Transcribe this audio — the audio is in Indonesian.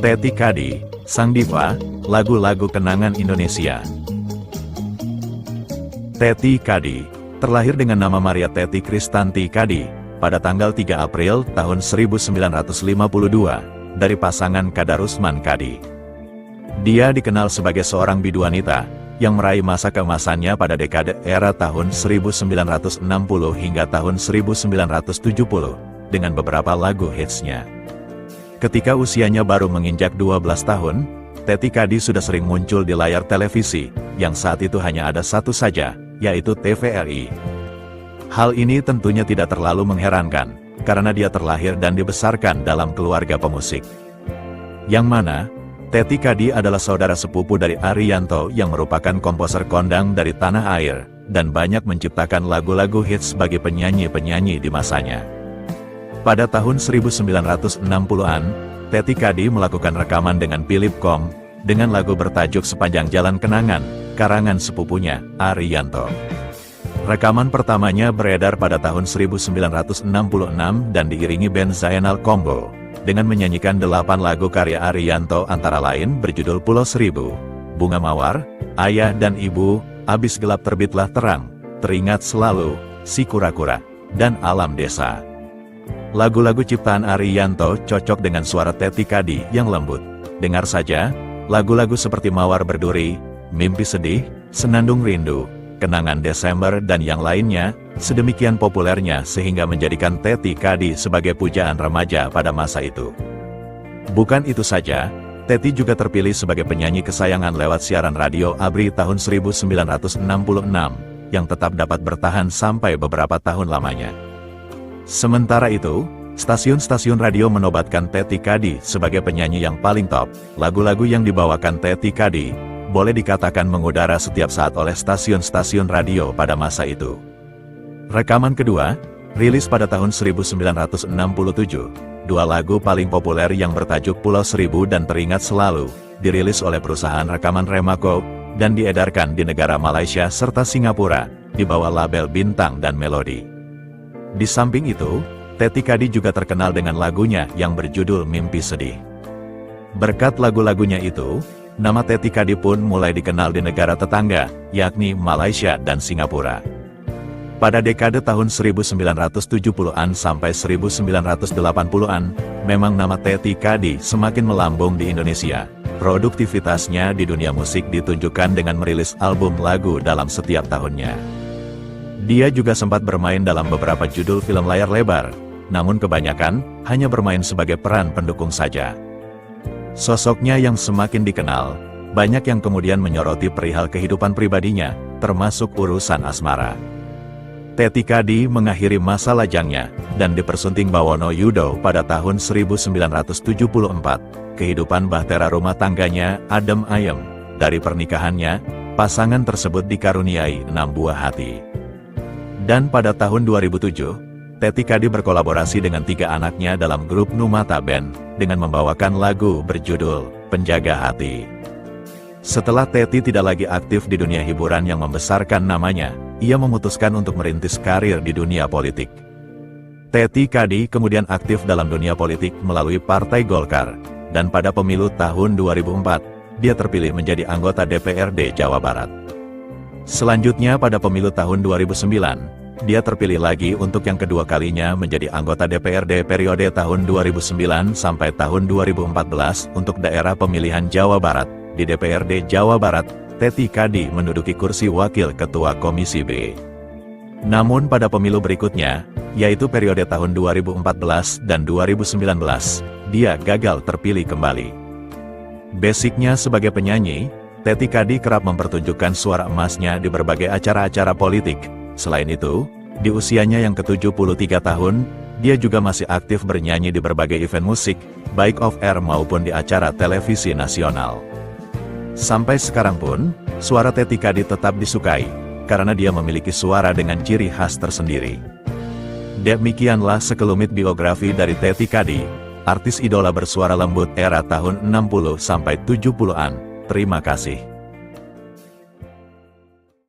Teti Kadi, Sang Diva, lagu-lagu kenangan Indonesia. Teti Kadi, terlahir dengan nama Maria Teti Kristanti Kadi, pada tanggal 3 April tahun 1952, dari pasangan Kadarusman Kadi. Dia dikenal sebagai seorang biduanita, yang meraih masa keemasannya pada dekade era tahun 1960 hingga tahun 1970, dengan beberapa lagu hitsnya. Ketika usianya baru menginjak 12 tahun, Teti Kadi sudah sering muncul di layar televisi, yang saat itu hanya ada satu saja, yaitu TVRI. Hal ini tentunya tidak terlalu mengherankan, karena dia terlahir dan dibesarkan dalam keluarga pemusik. Yang mana, Teti Kadi adalah saudara sepupu dari Ariyanto yang merupakan komposer kondang dari tanah air, dan banyak menciptakan lagu-lagu hits bagi penyanyi-penyanyi di masanya. Pada tahun 1960-an, Teti Kadi melakukan rekaman dengan Philip Kom, dengan lagu bertajuk Sepanjang Jalan Kenangan, karangan sepupunya, Ariyanto. Rekaman pertamanya beredar pada tahun 1966 dan diiringi band Zainal Combo, dengan menyanyikan 8 lagu karya Ariyanto antara lain berjudul Pulau Seribu, Bunga Mawar, Ayah dan Ibu, Abis Gelap Terbitlah Terang, Teringat Selalu, Si Kura-Kura, dan Alam Desa. Lagu-lagu ciptaan Ariyanto cocok dengan suara Teti Kadi yang lembut. Dengar saja, lagu-lagu seperti Mawar Berduri, Mimpi Sedih, Senandung Rindu, Kenangan Desember dan yang lainnya, sedemikian populernya sehingga menjadikan Teti Kadi sebagai pujaan remaja pada masa itu. Bukan itu saja, Teti juga terpilih sebagai penyanyi kesayangan lewat siaran radio ABRI tahun 1966, yang tetap dapat bertahan sampai beberapa tahun lamanya. Sementara itu, stasiun-stasiun radio menobatkan Teti Kadi sebagai penyanyi yang paling top. Lagu-lagu yang dibawakan Teti Kadi boleh dikatakan mengudara setiap saat oleh stasiun-stasiun radio pada masa itu. Rekaman kedua, rilis pada tahun 1967. 2 lagu paling populer yang bertajuk Pulau Seribu dan Teringat Selalu, dirilis oleh perusahaan rekaman Remaco, dan diedarkan di negara Malaysia serta Singapura, di bawah label Bintang dan Melodi. Di samping itu, Teti Kadi juga terkenal dengan lagunya yang berjudul Mimpi Sedih. Berkat lagu-lagunya itu, nama Teti Kadi pun mulai dikenal di negara tetangga, yakni Malaysia dan Singapura. Pada dekade tahun 1970-an sampai 1980-an, memang nama Teti Kadi semakin melambung di Indonesia. Produktivitasnya di dunia musik ditunjukkan dengan merilis album lagu dalam setiap tahunnya. Dia juga sempat bermain dalam beberapa judul film layar lebar, namun kebanyakan hanya bermain sebagai peran pendukung saja. Sosoknya yang semakin dikenal, banyak yang kemudian menyoroti perihal kehidupan pribadinya, termasuk urusan asmara. Teti Kadi mengakhiri masa lajangnya, dan dipersunting Bawono Yudo pada tahun 1974. Kehidupan bahtera rumah tangganya adem ayem. Dari pernikahannya, pasangan tersebut dikaruniai 6 buah hati. Dan pada tahun 2007, Teti Kadi berkolaborasi dengan 3 anaknya dalam grup Numata Band, dengan membawakan lagu berjudul Penjaga Hati. Setelah Teti tidak lagi aktif di dunia hiburan yang membesarkan namanya, ia memutuskan untuk merintis karir di dunia politik. Teti Kadi kemudian aktif dalam dunia politik melalui Partai Golkar, dan pada pemilu tahun 2004, dia terpilih menjadi anggota DPRD Jawa Barat. Selanjutnya pada pemilu tahun 2009, dia terpilih lagi untuk yang kedua kalinya menjadi anggota DPRD periode tahun 2009 sampai tahun 2014 untuk daerah pemilihan Jawa Barat. Di DPRD Jawa Barat, Teti Kadi menduduki kursi Wakil Ketua Komisi B. Namun pada pemilu berikutnya, yaitu periode tahun 2014 dan 2019, dia gagal terpilih kembali. Basicnya sebagai penyanyi, Teti Kadi kerap mempertunjukkan suara emasnya di berbagai acara-acara politik. Selain itu, di usianya yang ke-73 tahun, dia juga masih aktif bernyanyi di berbagai event musik, baik off-air maupun di acara televisi nasional. Sampai sekarang pun, suara Teti Kadi tetap disukai, karena dia memiliki suara dengan ciri khas tersendiri. Demikianlah sekelumit biografi dari Teti Kadi, artis idola bersuara lembut era tahun 60 sampai 70-an. Terima kasih.